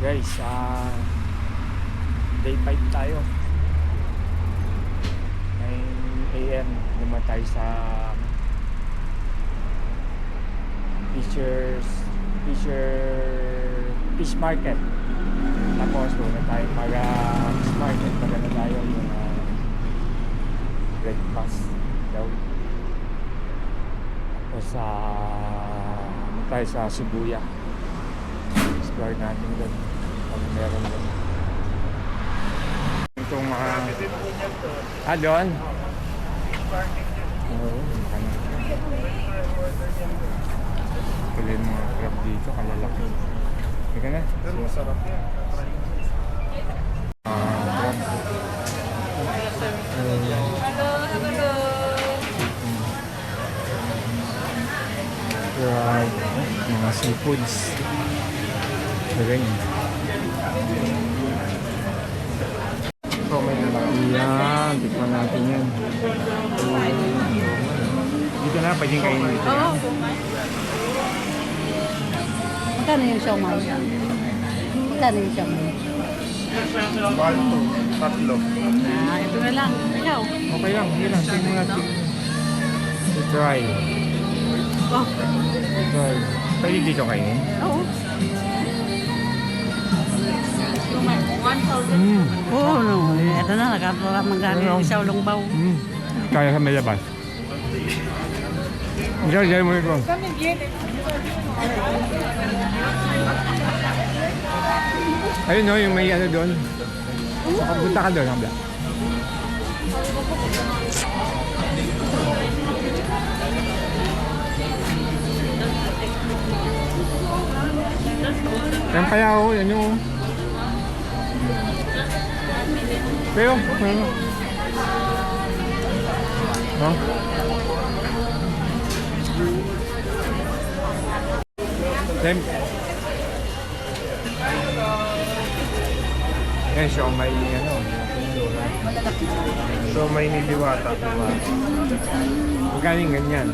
Guys, day 5 tayo. 9 AM naman tayo sa fish market. Tapos doon na tayo fish market. Maganda tayo yung breakfast daw. Tapos tayo sa Shibuya. Explore natin doon kung meron doon. Itong doon? Oo, tuloy mga crab dito, kalalaki. Teka na. Pero masarap yan. Crab. Crab. Mga seafoods. Ganyan. So may lalaki. Yan, tikman natin yan. Dito na, pwedeng kainin dito. Oo. Magkano yung siomay? Magkano yung siomay? Mahal to. Tatlo. Ito na lang. Ikaw. Okay lang, hindi lang. Tingnan natin. Try. Oh. Try. Pwede dito kainin? Oo. Oo, no. Ito na, magkano yung isaw longbaw. Kaya sa may labas. Diyan mo ito. Ayun no, yung may ano doon. Punta ka doon, kabla. Yan kaya ako, yan yung... Pero, ano? Ha? Then, yan siya, may ano. So may niliwata. Magaling ganyan.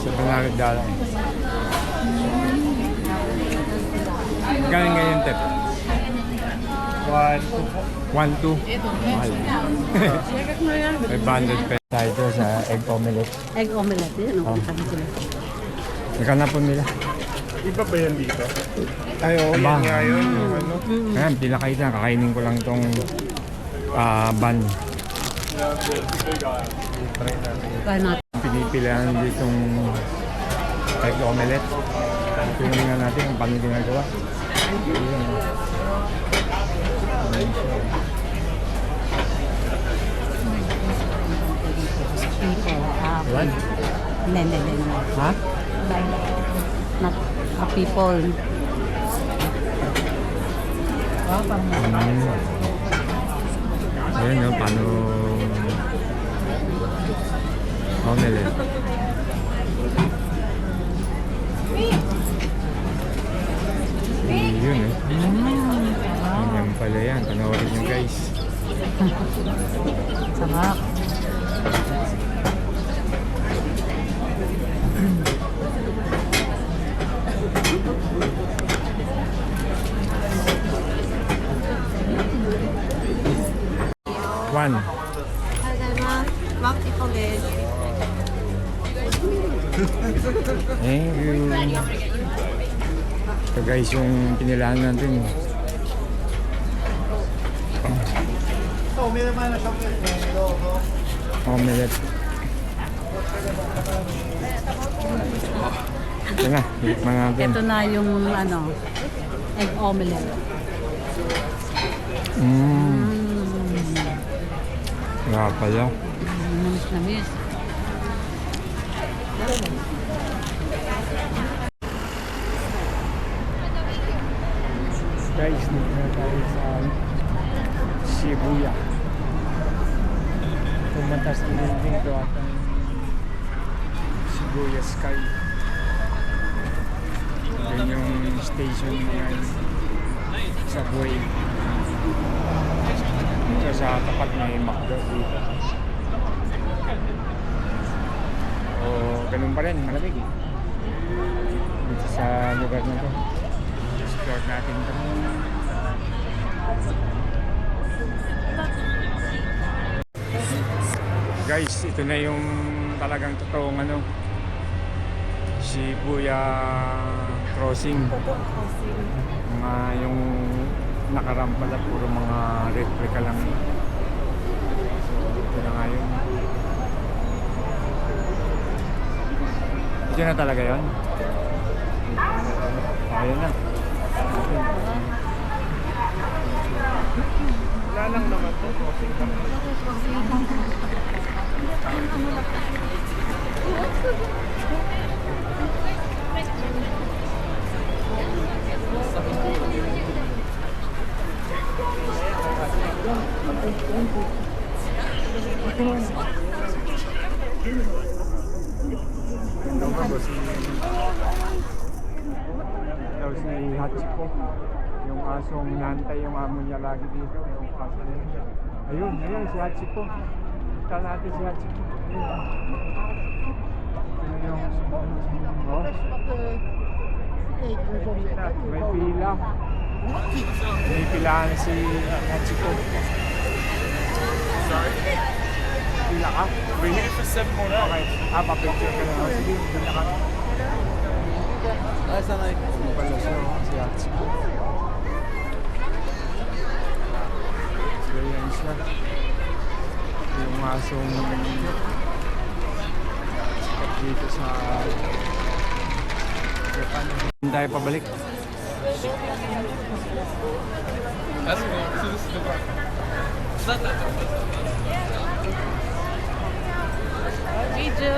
Sa $100. Magaling ganyan, Tep. 1, 2. Mahal. 500 pesos. Tayo sa egg omelette. Egg omelette. Yan, Oh. sabi sila. Naghanapon nila. Iba ba yan dito? Ay, oo. Yan nga yun. Yung ano. Ayan, pinakait na. Kakainin ko lang itong ban. Try natin. Kaya natin. Pinipilaan ditong egg omelette. Tingnan nga natin kung paano ginagawa. What? Hindi. Ha? Not a people. Ayan no, paano omelette. Yun eh. Ganyan pala yan. Panoorin nyo guys. Sarap. One. Thank you. So guys, yung pinilaan natin. Omelette. Ito na, hikman natin. Ito na yung ano, egg omelette. Nga pala. Namis. Guys, dito na tayo sa Shibuya. Pumunta sa building to at ang Shibuya Sky. Yan yung station ng subway. Ito sa tapat may McDo dito. O ganun pa rin, malamig. Dito sa lugar na to. explore natin ito. Guys, ito na yung talagang totoong ano, Shibuya Crossing. Mga yung nakaramp pala, puro mga replica lang. So, ito na nga yun. Ito na talaga yun. Ayun na. Wala lang naman to. Crossing lang. Tapos may Hachiko. Yung asong nantay yung amo niya lagi dito. Yung aso niya. Ayun, ayun si Hachiko. Kita natin si Hachiko. Ayun yung... Oh, may pila. May pilaan si Hachiko. Pila ka? We're here for 7 more hours. Okay. Pa-picture ka na. Sige, pila ka. Pala siya, si Hachiko. So, yan siya. Yung asong sikat dito sa Japan. Hindi tayo pabalik. That's cool. So this is the bar. It's not that Video.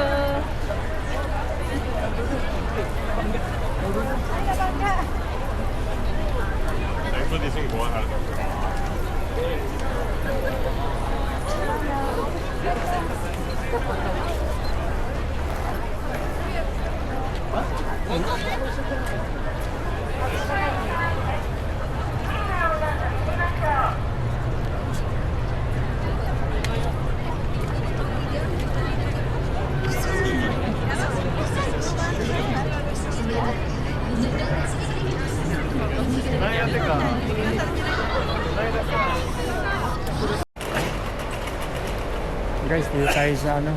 Guys, dito tayo sa ano,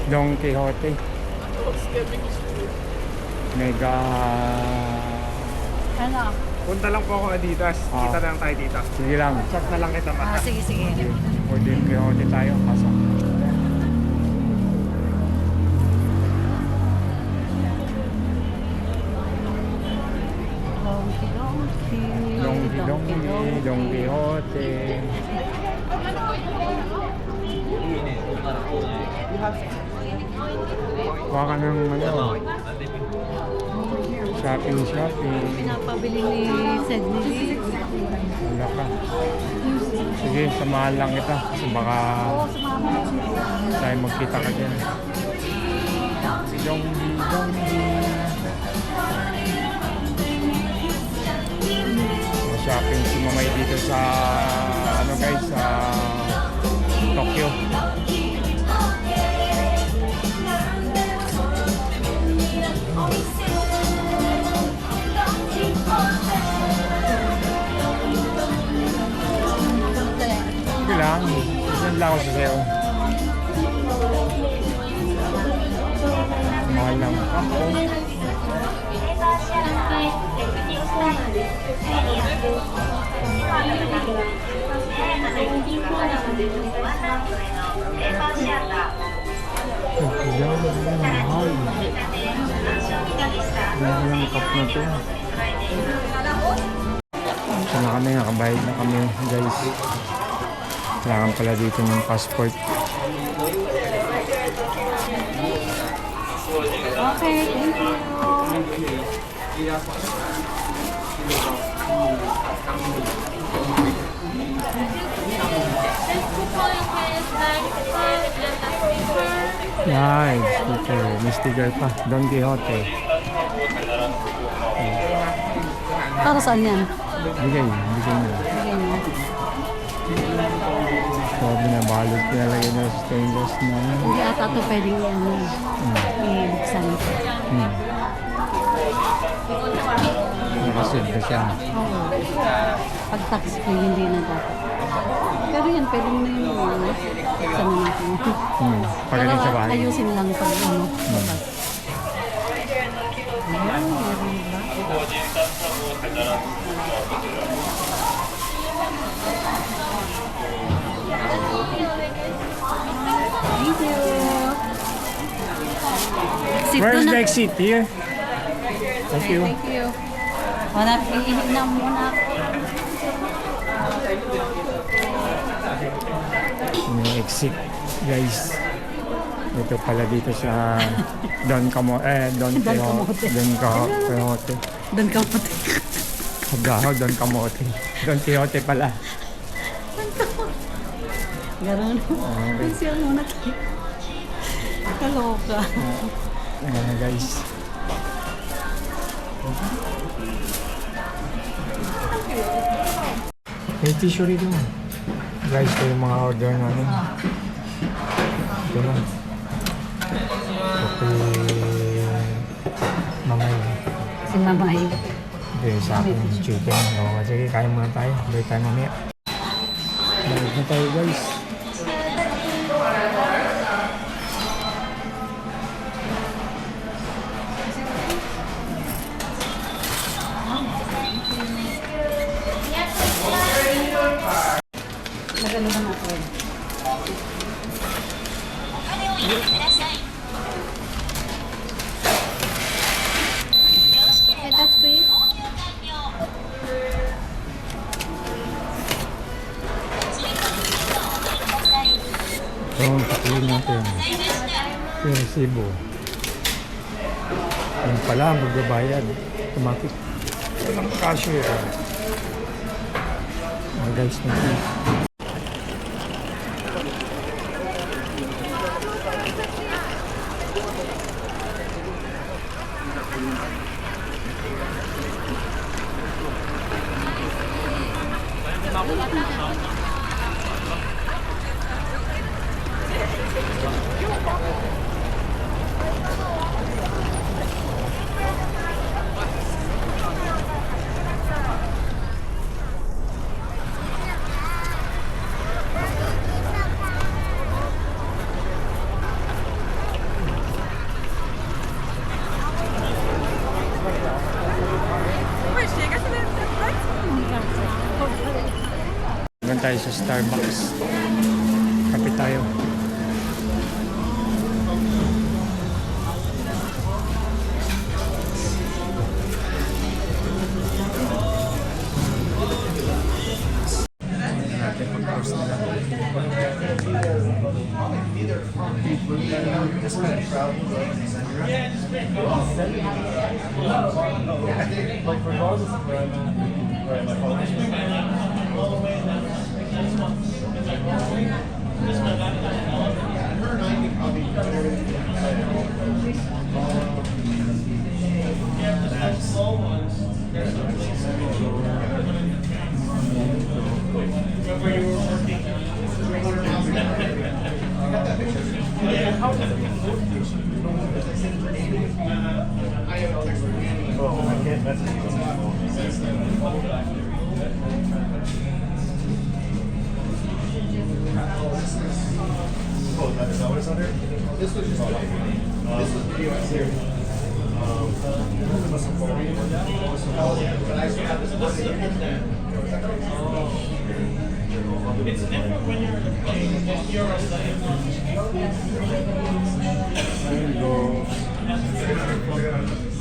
Don Quixote. Mega... Ano? Punta lang po ako Adidas. Kita lang tayo dito. Sige lang. Chat na lang kita Ah, baka. sige, sige. O Don Quixote tayo. Pasok. Don Quixote. Kuha ka ng ano, shopping. Pinapabili ni Sydney. Wala ka. Sige, samahan lang kita kasi baka tayo magkita ka dyan. Donggi. Shopping si Mamay dito sa ano guys, sa Tokyo. Sige lang, isan lang ako sa sayo. Mahal lang ako. Mahal. Yung cup na to. Ito na kami, nakabayad na kami guys. Kailangan pala dito ng passport. Okay, thank you. Nice, sticker. May sticker pa. Don Quixote. Para saan yan? Bigay mo. Bigay mo. So, binabalot, pinalagay na sa stainless na. Hindi ata ito pwedeng ano, ibuksan. nakasunod na siya. Oo. Pag tax free, hindi na dapat. Pero yan, pwede mo na yung ano, sama natin. Pagaling sa bahay. Ayusin lang pag ano, labas. Ayan, meron ba? Thank you. Sit Where's doon the na. exit? Here? Thank you. Thank you. Wala, iihin na muna ako. Yung exit, guys. Ito pala dito sa Don Camote. Don Camote. Don Camote. Doon ka puti. Paggaho, Don Camote. Don Quixote pala. Gano'n. Ang siya muna tayo. Kaloka. Ayan, guys. May tissue rito. Guys, ito yung mga order namin. Ito na. Okay. Mamay. Si Mamay. Ito yung sa akin, chicken. O, sige, kain muna tayo. Balik tayo mamaya. Balik na tayo, guys. Nagano ba natin? Okay, that's please. Ito ang pakuhin natin. Ito yung resibo. Yung pala, magbabayad. Automatic. Walang cashier. Guys, natin. Hanggang tayo sa Starbucks. Kape tayo. Natin pag-close nila.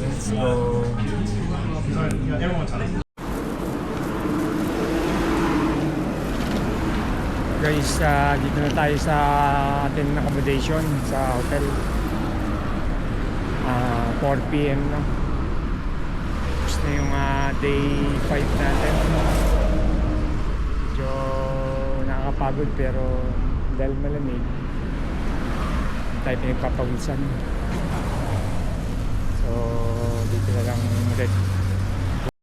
Let's go. Guys, dito na tayo sa ating accommodation sa hotel. 4 PM na. Tapos na yung day 5 natin. Medyo nakakapagod pero dahil malamig, hindi tayo pinagpapawisan. So, dito na lang ulit.